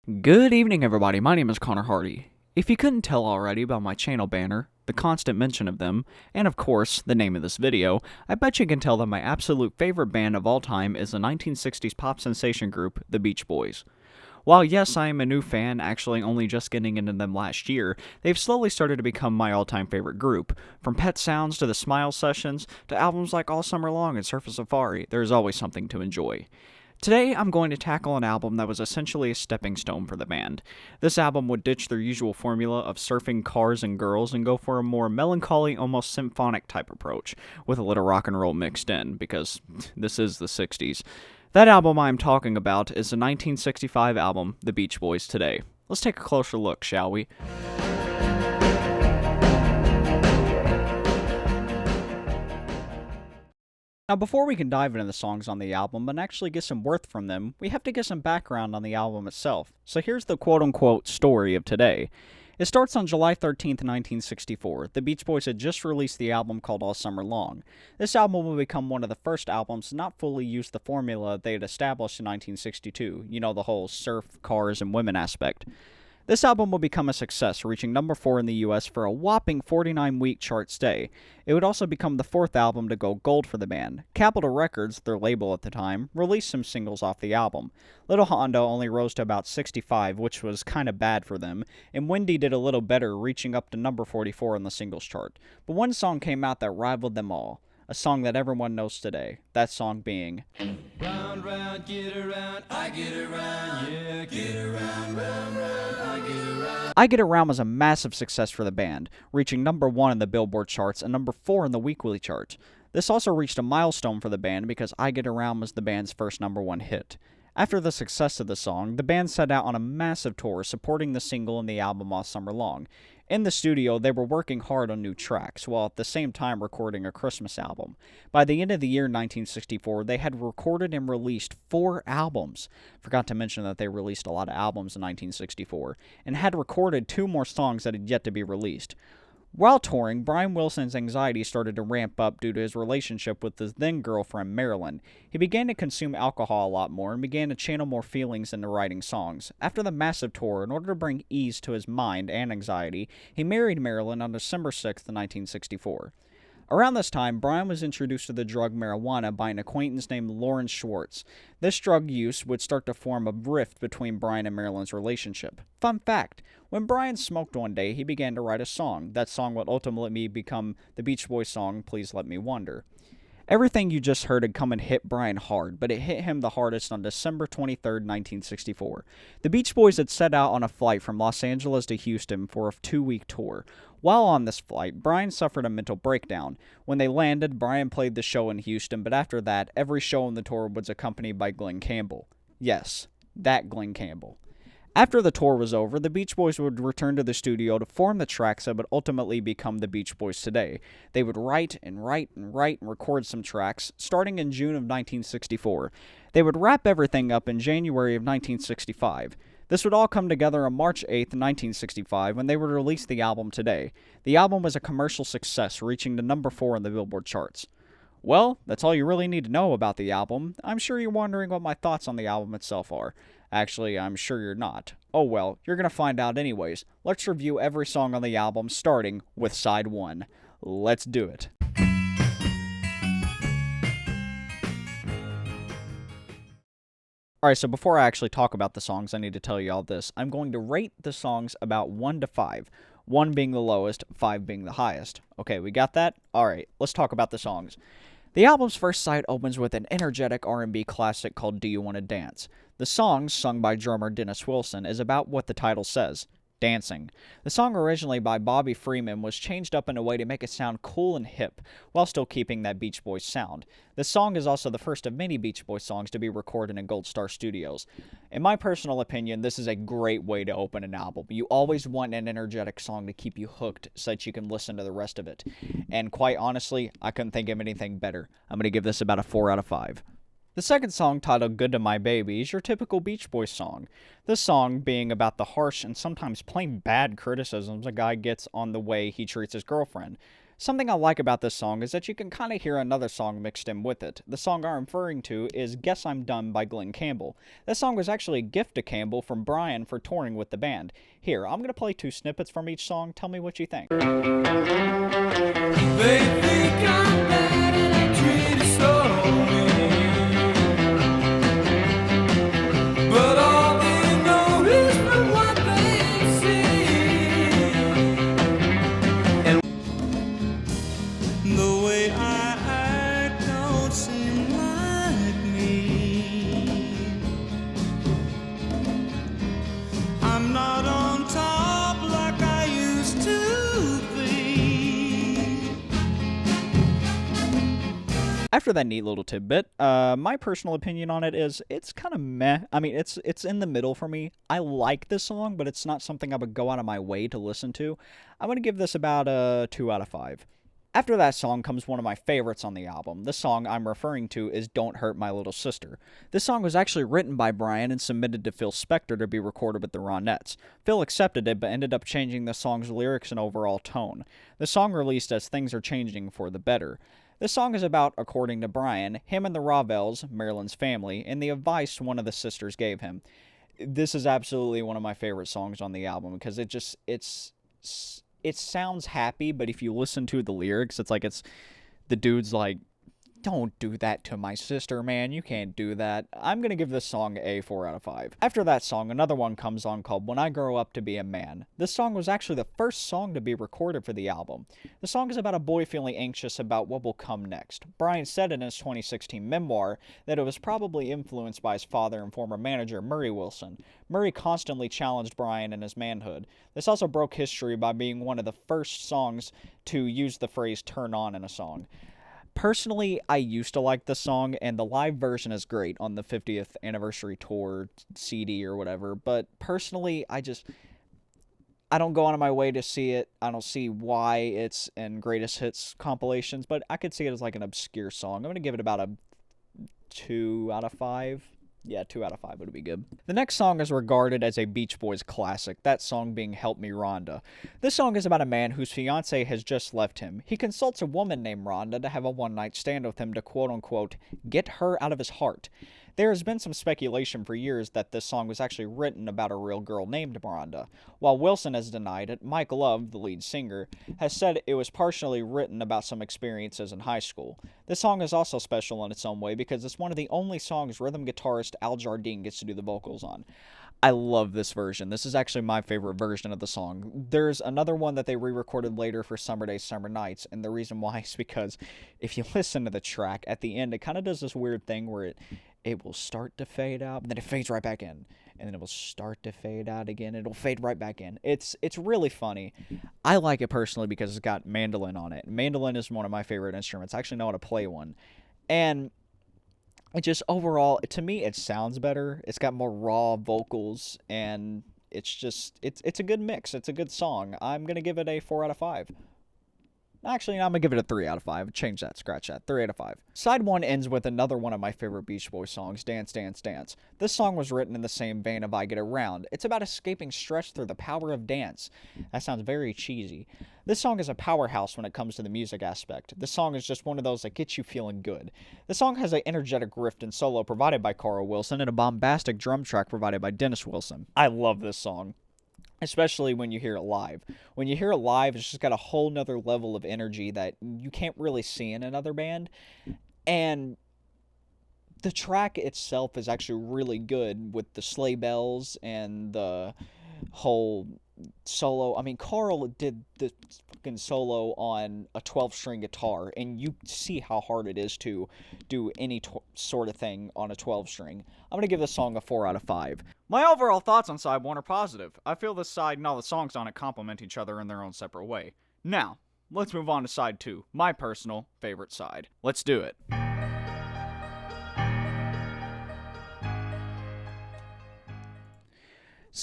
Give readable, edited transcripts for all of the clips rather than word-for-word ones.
Good evening, everybody. My name is Connor Hardy. If you couldn't tell already by my channel banner, the constant mention of them, and of course, the name of this video, I bet you can tell that my absolute favorite band of all time is the 1960s pop sensation group, the Beach Boys. While yes, I am a new fan, actually only just getting into them last year, they've slowly started to become my all-time favorite group. From Pet Sounds to the Smile Sessions, to albums like All Summer Long and Surface Safari, there is always something to enjoy. Today, I'm going to tackle an album that was essentially a stepping stone for the band. This album would ditch their usual formula of surfing cars and girls and go for a more melancholy, almost symphonic type approach, with a little rock and roll mixed in, because this is the 60s. That album I'm talking about is the 1965 album, The Beach Boys Today. Let's take a closer look, shall we? Now, before we can dive into the songs on the album and actually get some worth from them, we have to get some background on the album itself. So here's the quote-unquote story of today. It starts on July 13th, 1964. The Beach Boys had just released the album called All Summer Long. This album would become one of the first albums to not fully use the formula they had established in 1962. You know, the whole surf, cars, and women aspect. This album would become a success, reaching number 4 in the US for a whopping 49-week chart stay. It would also become the 4th album to go gold for the band. Capitol Records, their label at the time, released some singles off the album. Little Hondo only rose to about 65, which was kinda bad for them, and Wendy did a little better, reaching up to number 44 on the singles chart. But one song came out that rivaled them all. A song that everyone knows today. That song being Round, round, get around, I get around, yeah, get around, round, round, I get around. I Get Around was a massive success for the band, reaching number 1 in the Billboard charts and number 4 in the weekly chart. This also reached a milestone for the band because I Get Around was the band's first number 1 hit. After the success of the song, the band set out on a massive tour supporting the single and the album All Summer Long. In the studio, they were working hard on new tracks, while at the same time recording a Christmas album. By the end of the year 1964, they had recorded and released 4 albums. Forgot to mention that they released a lot of albums in 1964, and had recorded 2 more songs that had yet to be released. While touring, Brian Wilson's anxiety started to ramp up due to his relationship with his then-girlfriend, Marilyn. He began to consume alcohol a lot more and began to channel more feelings into writing songs. After the massive tour, in order to bring ease to his mind and anxiety, he married Marilyn on December 6, 1964. Around this time, Brian was introduced to the drug marijuana by an acquaintance named Lawrence Schwartz. This drug use would start to form a rift between Brian and Marilyn's relationship. Fun fact, when Brian smoked one day, he began to write a song. That song would ultimately become the Beach Boys song, Please Let Me Wonder. Everything you just heard had come and hit Brian hard, but it hit him the hardest on December 23, 1964. The Beach Boys had set out on a flight from Los Angeles to Houston for a 2-week tour. While on this flight, Brian suffered a mental breakdown. When they landed, Brian played the show in Houston, but after that, every show on the tour was accompanied by Glen Campbell. Yes, that Glen Campbell. After the tour was over, the Beach Boys would return to the studio to form the tracks that would ultimately become the Beach Boys today. They would write and record some tracks, starting in June of 1964. They would wrap everything up in January of 1965. This would all come together on March 8, 1965, when they would release the album Today. The album was a commercial success, reaching to number 4 on the Billboard charts. Well, that's all you really need to know about the album. I'm sure you're wondering what my thoughts on the album itself are. Actually, I'm sure you're not. Oh well, you're gonna find out anyways. Let's review every song on the album, starting with side 1. Let's do it. Alright, so before I actually talk about the songs, I need to tell you all this. I'm going to rate the songs about 1 to 5. 1 being the lowest, 5 being the highest. Okay, we got that? Alright, let's talk about the songs. The album's first side opens with an energetic R&B classic called Do You Wanna Dance? The song, sung by drummer Dennis Wilson, is about what the title says, dancing. The song, originally by Bobby Freeman, was changed up in a way to make it sound cool and hip, while still keeping that Beach Boys sound. This song is also the first of many Beach Boys songs to be recorded in Gold Star Studios. In my personal opinion, this is a great way to open an album. You always want an energetic song to keep you hooked so that you can listen to the rest of it. And quite honestly, I couldn't think of anything better. I'm going to give this about a 4 out of 5. The second song, titled Good to My Baby, is your typical Beach Boys song. This song being about the harsh and sometimes plain bad criticisms a guy gets on the way he treats his girlfriend. Something I like about this song is that you can kind of hear another song mixed in with it. The song I'm referring to is Guess I'm Done by Glenn Campbell. This song was actually a gift to Campbell from Brian for touring with the band. Here, I'm going to play 2 snippets from each song. Tell me what you think. They think I'm bad and I treat it slowly, but all they know is from what they see. And the way I act don't seem like me. I'm not on top like I used to be. After that neat little tidbit, my personal opinion on it is it's kind of meh. I mean, it's in the middle for me. I like this song, but it's not something I would go out of my way to listen to. I'm going to give this about a 2 out of 5. After that song comes one of my favorites on the album. The song I'm referring to is Don't Hurt My Little Sister. This song was actually written by Brian and submitted to Phil Spector to be recorded with the Ronettes. Phil accepted it, but ended up changing the song's lyrics and overall tone. The song released as Things Are Changing for the Better. This song is about, according to Brian, him and the Ravels, Marilyn's family, and the advice one of the sisters gave him. This is absolutely one of my favorite songs on the album because it sounds happy, but if you listen to the lyrics, it's the dude's like, don't do that to my sister, man. You can't do that. I'm going to give this song a 4 out of 5. After that song, another one comes on called When I Grow Up to Be a Man. This song was actually the first song to be recorded for the album. The song is about a boy feeling anxious about what will come next. Brian said in his 2016 memoir that it was probably influenced by his father and former manager, Murray Wilson. Murray constantly challenged Brian in his manhood. This also broke history by being one of the first songs to use the phrase turn on in a song. Personally, I used to like this song, and the live version is great on the 50th anniversary tour CD or whatever, but personally, I don't go out of my way to see it. I don't see why it's in greatest hits compilations, but I could see it as like an obscure song. I'm going to give it about a 2 out of 5. Yeah, 2 out of 5 would be good. The next song is regarded as a Beach Boys classic, that song being Help Me Rhonda. This song is about a man whose fiancée has just left him. He consults a woman named Rhonda to have a one-night stand with him to quote-unquote get her out of his heart. There has been some speculation for years that this song was actually written about a real girl named Rhonda. While Wilson has denied it, Mike Love, the lead singer, has said it was partially written about some experiences in high school. This song is also special in its own way because it's one of the only songs rhythm guitarist Al Jardine gets to do the vocals on. I love this version. This is actually my favorite version of the song. There's another one that they re-recorded later for Summer Days, Summer Nights, and the reason why is because if you listen to the track, at the end, it kind of does this weird thing where it will start to fade out, and then it fades right back in. And then it will start to fade out again. It'll fade right back in. It's really funny. I like it personally because it's got mandolin on it. Mandolin is one of my favorite instruments. I actually know how to play one. And it just overall, to me, it sounds better. It's got more raw vocals, and it's a good mix. It's a good song. I'm going to give it a 4 out of 5. Actually, I'm going to give it a 3 out of 5. Change that, scratch that. 3 out of 5. Side 1 ends with another one of my favorite Beach Boys songs, Dance, Dance, Dance. This song was written in the same vein of I Get Around. It's about escaping stress through the power of dance. That sounds very cheesy. This song is a powerhouse when it comes to the music aspect. This song is just one of those that gets you feeling good. The song has an energetic riff and solo provided by Carl Wilson and a bombastic drum track provided by Dennis Wilson. I love this song, especially when you hear it live. When you hear it live, it's just got a whole nother level of energy that you can't really see in another band. And the track itself is actually really good with the sleigh bells and the whole solo. I mean, Carl did the fucking solo on a 12-string guitar, and you see how hard it is to do any sort of thing on a 12-string. I'm going to give this song a 4 out of 5. My overall thoughts on side 1 are positive. I feel this side and all the songs on it complement each other in their own separate way. Now, let's move on to side 2, my personal favorite side. Let's do it.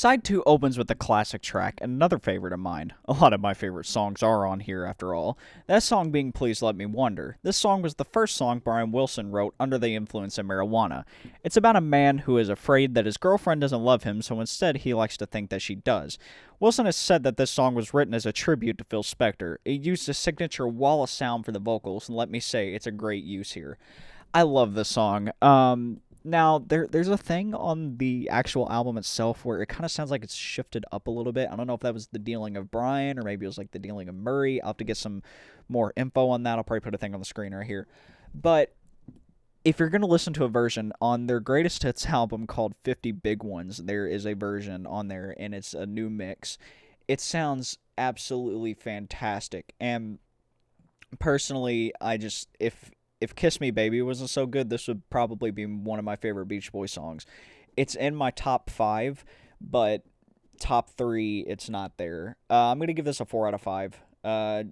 Side 2 opens with the classic track, and another favorite of mine. A lot of my favorite songs are on here, after all. That song being Please Let Me Wonder. This song was the first song Brian Wilson wrote under the influence of marijuana. It's about a man who is afraid that his girlfriend doesn't love him, so instead he likes to think that she does. Wilson has said that this song was written as a tribute to Phil Spector. It used his signature wall of sound for the vocals, and let me say, it's a great use here. I love this song. Now, there's a thing on the actual album itself where it kind of sounds like it's shifted up a little bit. I don't know if that was the dealing of Brian or maybe it was like the dealing of Murray. I'll have to get some more info on that. I'll probably put a thing on the screen right here. But if you're going to listen to a version on their greatest hits album called 50 Big Ones, there is a version on there and it's a new mix. It sounds absolutely fantastic. And personally, if Kiss Me Baby wasn't so good, this would probably be one of my favorite Beach Boys songs. It's in my top 5, but top 3, it's not there. I'm going to give this a 4 out of 5,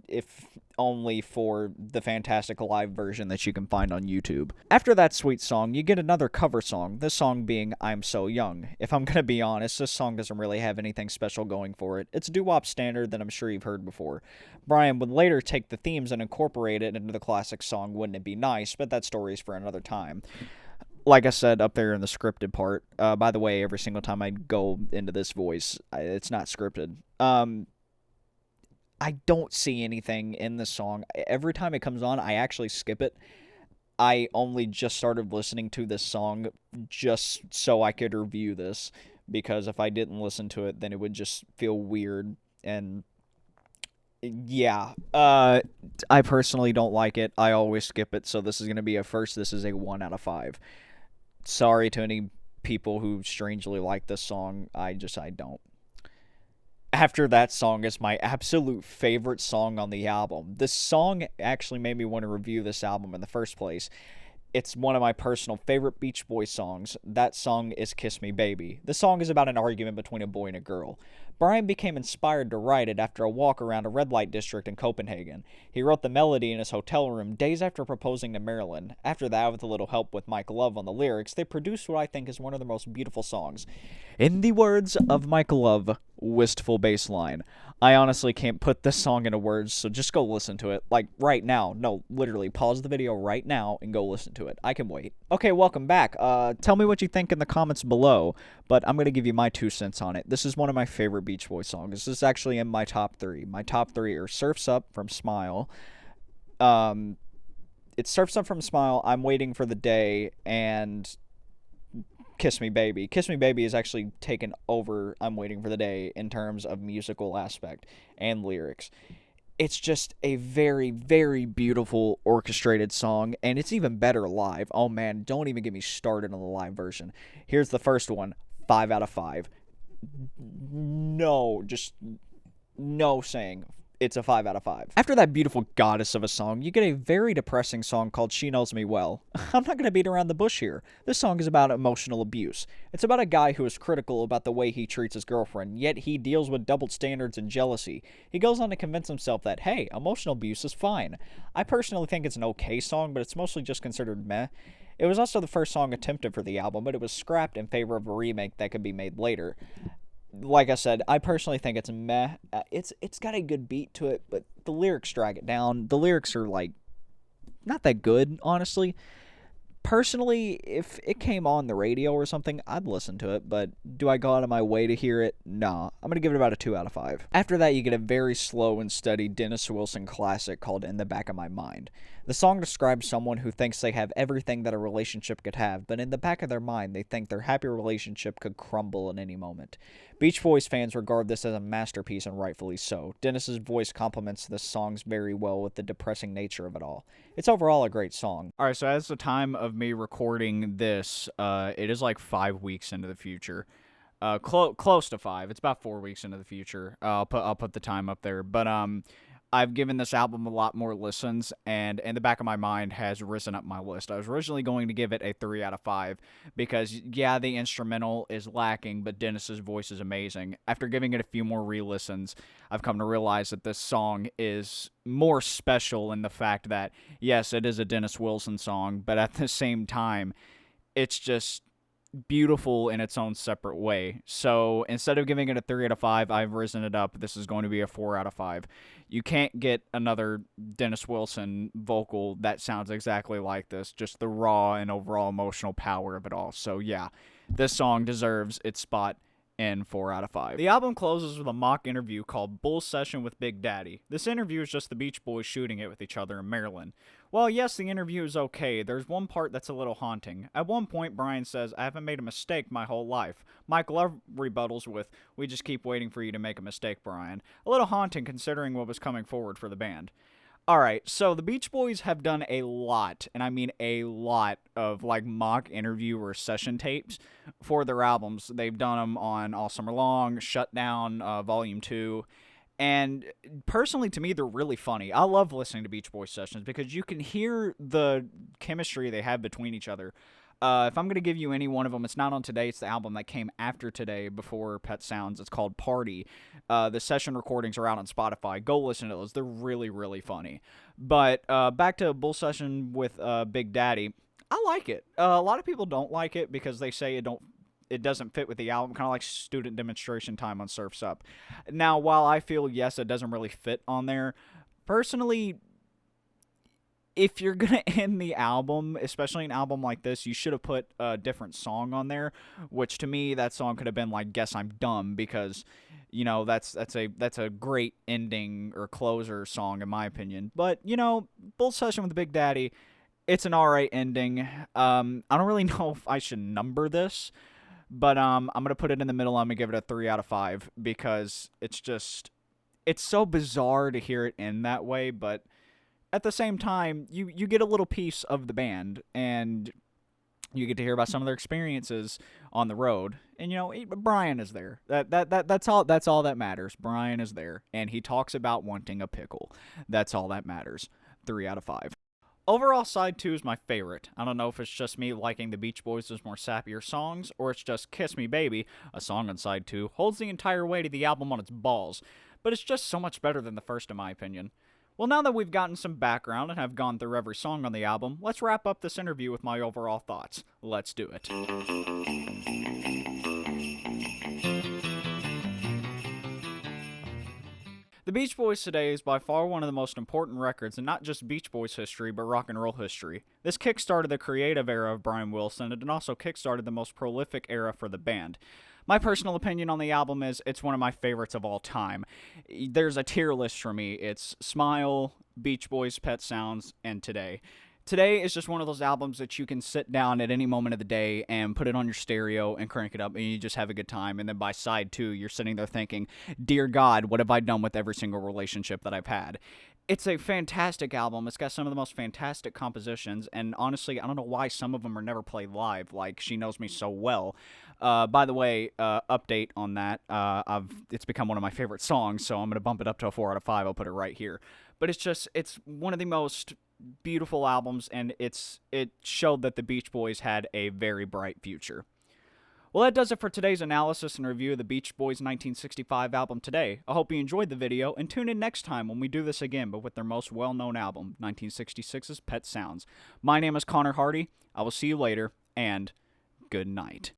if only for the fantastic live version that you can find on YouTube. After that sweet song, you get another cover song, this song being I'm So Young. If I'm going to be honest, this song doesn't really have anything special going for it. It's a doo-wop standard that I'm sure you've heard before. Brian would later take the themes and incorporate it into the classic song Wouldn't It Be Nice, but that story's for another time. Like I said up there in the scripted part, by the way, every single time I go into this voice, it's not scripted. I don't see anything in this song. Every time it comes on, I actually skip it. I only just started listening to this song just so I could review this, because if I didn't listen to it, then it would just feel weird. And yeah, I personally don't like it. I always skip it, so this is going to be a first. This is a 1 out of 5. Sorry to any people who strangely like this song. I don't. After that song is my absolute favorite song on the album. This song actually made me want to review this album in the first place. It's one of my personal favorite Beach Boys songs. That song is Kiss Me Baby. The song is about an argument between a boy and a girl. Brian became inspired to write it after a walk around a red light district in Copenhagen. He wrote the melody in his hotel room days after proposing to Marilyn. After that, with a little help with Mike Love on the lyrics, they produced what I think is one of the most beautiful songs. In the words of Mike Love, wistful bass line. I honestly can't put this song into words, so just go listen to it. Like, right now. No, literally, pause the video right now and go listen to it. I can wait. Okay, welcome back. Tell me what you think in the comments below, but I'm going to give you my 2 cents on it. This is one of my favorite Beach Boys songs. This is actually in my top 3. My top 3 are Surf's Up from Smile. It's Surf's Up from Smile, I'm Waiting for the Day, and Kiss Me Baby. Kiss Me Baby is actually taken over I'm Waiting for the Day in terms of musical aspect and lyrics. It's just a very, very beautiful orchestrated song, and it's even better live. Oh man, don't even get me started on the live version. Here's the first one, 5 out of 5. No, just no saying. It's a 5 out of 5. After that beautiful goddess of a song, you get a very depressing song called She Knows Me Well. I'm not going to beat around the bush here. This song is about emotional abuse. It's about a guy who is critical about the way he treats his girlfriend, yet he deals with double standards and jealousy. He goes on to convince himself that, hey, emotional abuse is fine. I personally think it's an okay song, but it's mostly just considered meh. It was also the first song attempted for the album, but it was scrapped in favor of a remake that could be made later. Like I said, I personally think it's meh. It's got a good beat to it, but the lyrics drag it down. The lyrics are, like, not that good, honestly. Personally, if it came on the radio or something, I'd listen to it, but do I go out of my way to hear it? Nah. I'm going to give it about a 2 out of 5. After that, you get a very slow and steady Dennis Wilson classic called In the Back of My Mind. The song describes someone who thinks they have everything that a relationship could have, but in the back of their mind, they think their happy relationship could crumble at any moment. Beach Boys fans regard this as a masterpiece, and rightfully so. Dennis's voice complements the songs very well with the depressing nature of it all. It's overall a great song. Alright, so as the time of me recording this, it is like 5 weeks into the future. Close to 5. It's about 4 weeks into the future. I'll put the time up there. But I've given this album a lot more listens, and In the Back of My Mind has risen up my list. I was originally going to give it a 3 out of 5 because, yeah, the instrumental is lacking, but Dennis's voice is amazing. After giving it a few more re-listens, I've come to realize that this song is more special in the fact that, yes, it is a Dennis Wilson song, but at the same time, it's just beautiful in its own separate way. So instead of giving it a 3 out of 5, I've risen it up. This is going to be a 4 out of 5. You can't get another Dennis Wilson vocal that sounds exactly like this, just the raw and overall emotional power of it all. So yeah, this song deserves its spot in 4 out of 5. The album closes with a mock interview called Bull Session with Big Daddy. This interview is just the Beach Boys shooting it with each other in Maryland. Well, yes, the interview is okay. There's one part that's a little haunting. At one point, Brian says, "I haven't made a mistake my whole life." Mike Love rebuttals with, "We just keep waiting for you to make a mistake, Brian." A little haunting considering what was coming forward for the band. Alright, so the Beach Boys have done a lot, and I mean a lot, of like mock interview or session tapes for their albums. They've done them on All Summer Long, Shutdown, Volume 2, and personally to me they're really funny. I love listening to Beach Boys sessions because you can hear the chemistry they have between each other. If I'm going to give you any one of them, it's not on Today. It's the album that came after Today, before Pet Sounds. It's called Party. The session recordings are out on Spotify. Go listen to those. They're really, really funny. But back to Bull Session with Big Daddy. I like it. A lot of people don't like it because they say it doesn't fit with the album, kind of like Student Demonstration Time on Surf's Up. Now, while I feel, yes, it doesn't really fit on there, personally, if you're gonna end the album, especially an album like this, you should have put a different song on there. Which to me, that song could have been like "Guess I'm Dumb," because that's a great ending or closer song in my opinion. But Bull Session with Big Daddy, it's an alright ending. I don't really know if I should number this, but I'm gonna put it in the middle. I'm gonna give it a 3 out of 5 because it's so bizarre to hear it end that way, but at the same time, you get a little piece of the band, and you get to hear about some of their experiences on the road. And Brian is there. That's all that matters. Brian is there, and he talks about wanting a pickle. That's all that matters. 3 out of 5. Overall, side 2 is my favorite. I don't know if it's just me liking the Beach Boys' more sappier songs, or it's just Kiss Me Baby, a song on side 2, holds the entire weight of the album on its balls, but it's just so much better than the first in my opinion. Well, now that we've gotten some background and have gone through every song on the album, let's wrap up this interview with my overall thoughts. Let's do it. The Beach Boys Today is by far one of the most important records in not just Beach Boys history, but rock and roll history. This kickstarted the creative era of Brian Wilson, and it also kickstarted the most prolific era for the band. My personal opinion on the album is it's one of my favorites of all time. There's a tier list for me. It's Smile, Beach Boys, Pet Sounds, and Today. Today is just one of those albums that you can sit down at any moment of the day and put it on your stereo and crank it up and you just have a good time. And then by side 2, you're sitting there thinking, dear God, what have I done with every single relationship that I've had? It's a fantastic album. It's got some of the most fantastic compositions, and honestly, I don't know why some of them are never played live, like She Knows Me So Well. By the way, update on that. It's become one of my favorite songs, so I'm going to bump it up to a 4 out of 5. I'll put it right here. But it's one of the most beautiful albums, and it showed that the Beach Boys had a very bright future. Well, that does it for today's analysis and review of the Beach Boys' 1965 album Today. I hope you enjoyed the video, and tune in next time when we do this again, but with their most well-known album, 1966's Pet Sounds. My name is Connor Hardy. I will see you later, and good night.